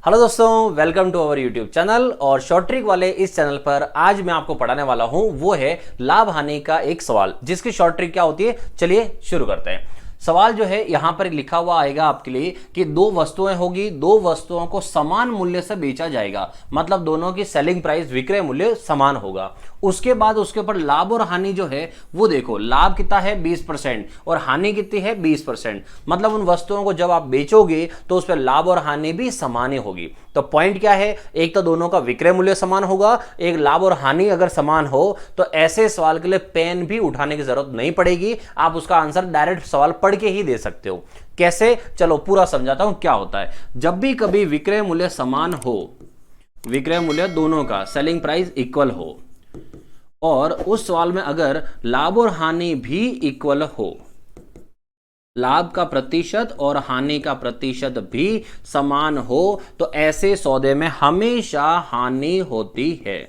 Hello दोस्तों, welcome to our YouTube channel. और short trick वाले इस चैनल पर आज मैं आपको पढ़ाने वाला हूं वो है लाभ हानि का एक सवाल, जिसकी शॉर्ट ट्रिक क्या होती है, चलिए शुरू करते हैं। सवाल जो है यहां पर लिखा हुआ आएगा आपके लिए कि दो वस्तुएं होगी, दो वस्तुओं को समान मूल्य से बेचा जाएगा, मतलब दोनों की सेलिंग प्राइस विक्रय मूल्य समान होगा। उसके बाद उसके ऊपर लाभ और हानि जो है वो देखो, लाभ कितना है 20% और हानि कितनी है 20%, मतलब उन वस्तुओं को जब आप बेचोगे तो उस पर लाभ और हानि भी समान ही होगी। तो पॉइंट क्या है, एक तो दोनों का विक्रय मूल्य समान होगा, एक लाभ और हानि अगर समान हो तो ऐसे सवाल के लिए पेन भी उठाने की जरूरत नहीं पड़ेगी, आप उसका आंसर डायरेक्ट सवाल पढ़ के ही दे सकते हो। कैसे, चलो पूरा समझाता हूं क्या होता है। जब भी कभी विक्रय मूल्य समान हो, विक्रय मूल्य दोनों का सेलिंग प्राइस इक्वल हो, और उस सवाल में अगर लाभ और हानि भी इक्वल हो, लाभ का प्रतिशत और हानि का प्रतिशत भी समान हो, तो ऐसे सौदे में हमेशा हानि होती है।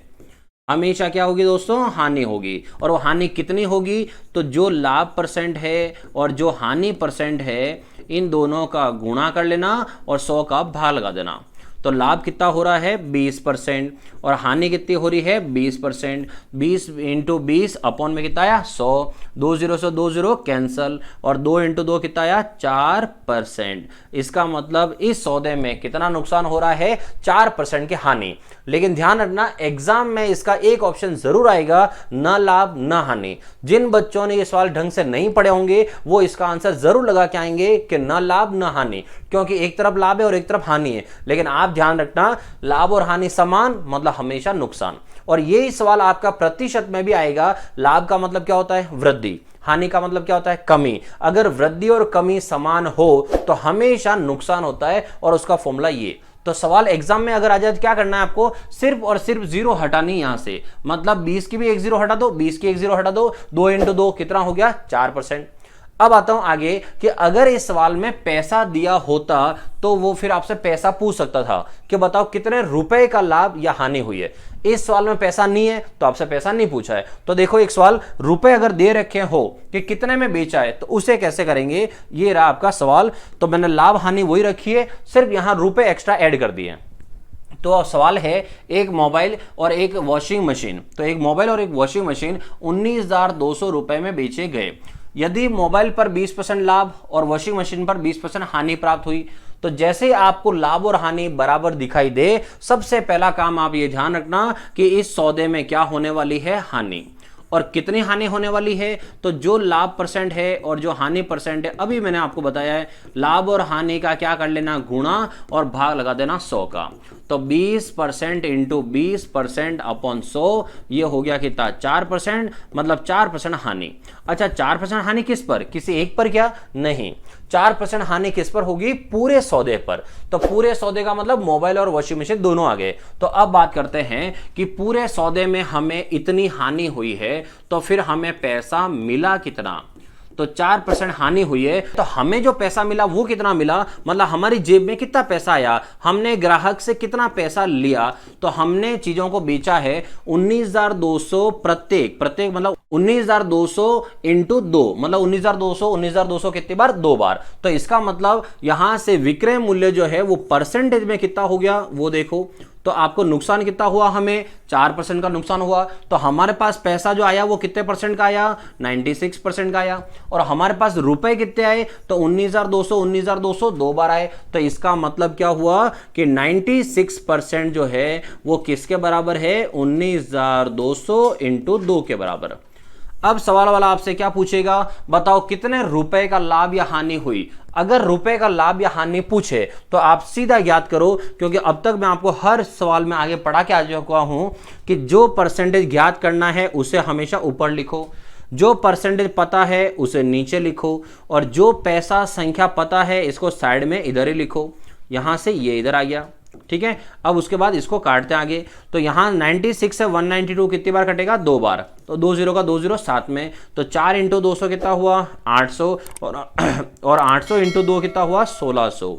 हमेशा क्या होगी दोस्तों, हानि होगी। और वो हानि कितनी होगी, तो जो लाभ परसेंट है और जो हानि परसेंट है, इन दोनों का गुणा कर लेना और 100 का भाग लगा देना। तो लाभ कितना हो रहा है 20% और हानि कितनी हो रही है 20%। 20 इंटू 20 अपॉन में कितना आया 100, 2 0 से 2 0 कैंसल, और 2 इंटू 2 कितना आया 4%। इसका मतलब इस सौदे में कितना नुकसान हो रहा है, 4% की हानि। लेकिन ध्यान रखना, एग्जाम में इसका एक ऑप्शन जरूर आएगा, न लाभ न हानि। जिन बच्चों ने ये सवाल ढंग से नहीं पढ़े होंगे वो इसका आंसर जरूर लगा के आएंगे कि न लाभ न हानि, क्योंकि एक तरफ लाभ है और एक तरफ हानि है। लेकिन आप ध्यान रखना, लाभ और हानि समान मतलब हमेशा नुकसान। और यही सवाल आपका प्रतिशत में भी आएगा। लाभ का मतलब क्या होता है, वृद्धि। हानि का मतलब क्या होता है, कमी। अगर वृद्धि और कमी समान हो तो हमेशा नुकसान होता है, और उसका फॉर्मूला ये। तो सवाल एग्जाम में अगर आ जाए तो क्या करना है आपको, सिर्फ और सिर्फ जीरो हटानी यहां से, मतलब 20 की भी एक जीरो हटा दो, 20 की एक जीरो हटा दो, 2 इंटू 2 कितना हो गया 4%। अब आता हूं आगे कि अगर इस सवाल में पैसा दिया होता तो वो फिर आपसे पैसा पूछ सकता था कि बताओ कितने रुपए का लाभ या हानि हुई है। इस सवाल में पैसा नहीं है तो आपसे पैसा नहीं पूछा है। तो देखो, एक सवाल रुपए अगर दे रखे हो कि कितने में बेचा है, तो उसे कैसे करेंगे, ये रहा आपका सवाल। तो मैंने लाभ हानि वही रखी है, सिर्फ यहां रुपए एक्स्ट्रा ऐड कर दिए। तो सवाल है एक मोबाइल और एक वॉशिंग मशीन। तो एक मोबाइल और एक वॉशिंग मशीन 19,200 रुपए में बेचे गए। यदि मोबाइल पर 20% लाभ और वॉशिंग मशीन पर 20% हानि प्राप्त हुई, तो जैसे ही आपको लाभ और हानि बराबर दिखाई दे, सबसे पहला काम आप ये ध्यान रखना कि इस सौदे में क्या होने वाली है, हानि। और कितनी हानि होने वाली है, तो जो लाभ परसेंट है और जो हानि परसेंट है, अभी मैंने आपको बताया है, लाभ और हानि का क्या कर लेना, गुणा और भाग लगा देना 100 का। तो 20% इंटू 20% अपॉन 100, ये हो गया कितना 4%, मतलब 4% हानि। अच्छा, 4% हानि किस पर, किसी एक पर क्या, नहीं, 4% हानि किस पर होगी, पूरे सौदे पर। तो पूरे सौदे का मतलब मोबाइल और वॉशिंग मशीन दोनों आ गए। तो अब बात करते हैं कि पूरे सौदे में हमें इतनी हानि हुई है, तो फिर हमें पैसा मिला कितना। तो 4% हानि हुई है, तो हमें जो पैसा मिला वो कितना मिला, मतलब हमारी जेब में कितना पैसा आया, हमने ग्राहक से कितना पैसा लिया। तो हमने चीजों को बेचा है 19,200 प्रत्येक मतलब 19,200 इंटू 2, मतलब 19,200 कितनी बार, 2 बार। तो इसका मतलब यहां से विक्रय मूल्य जो है वो परसेंटेज में कितना हो गया वो देखो। तो आपको नुकसान कितना हुआ, हमें 4% का नुकसान हुआ। तो हमारे पास पैसा जो आया वो कितने परसेंट का आया, 96% का आया। और हमारे पास रुपए कितने आए, तो 19,200 2 बार आए। तो इसका मतलब क्या हुआ कि 96% जो है वो किसके बराबर है, 19,200 इंटू 2 के बराबर। अब सवाल वाला आपसे क्या पूछेगा, बताओ कितने रुपए का लाभ या हानि हुई। अगर रुपए का लाभ या हानि पूछे तो आप सीधा याद करो, क्योंकि अब तक मैं आपको हर सवाल में आगे पढ़ा के आ चुका हूं कि जो परसेंटेज ज्ञात करना है उसे हमेशा ऊपर लिखो, जो परसेंटेज पता है उसे नीचे लिखो, और जो पैसा संख्या पता है इसको साइड में इधर ही लिखो। यहां से ये इधर आ गया, ठीक है। अब उसके बाद इसको काटते हैं आगे। तो यहां 96 से 192 कितनी बार कटेगा, 2 बार। तो 2 0 का 2 0 साथ में, तो 4 इंटू 200 कितना हुआ 800, और 800 इंटू 2 कितना हुआ 1600।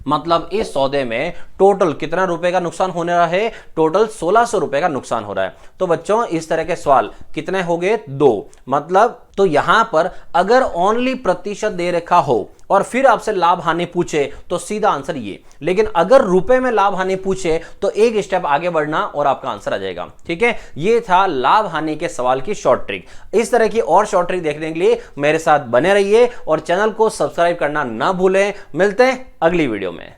मतलब इस सौदे में टोटल कितना रुपए का नुकसान होने रहा है, टोटल 1600 रुपए का नुकसान हो रहा है। तो बच्चों इस तरह के सवाल कितने हो गए, 2, मतलब तो यहां पर अगर ओनली प्रतिशत दे रखा हो और फिर आपसे लाभ हानि पूछे तो सीधा आंसर ये, लेकिन अगर रुपए में लाभ हानि पूछे तो एक स्टेप आगे बढ़ना और आपका आंसर आ जाएगा। ठीक है, ये था लाभ हानि के सवाल की शॉर्ट ट्रिक। इस तरह की और शॉर्ट ट्रिक देखने के लिए मेरे साथ बने रहिए और चैनल को सब्सक्राइब करना ना भूलें। मिलते हैं अगली वीडियो में।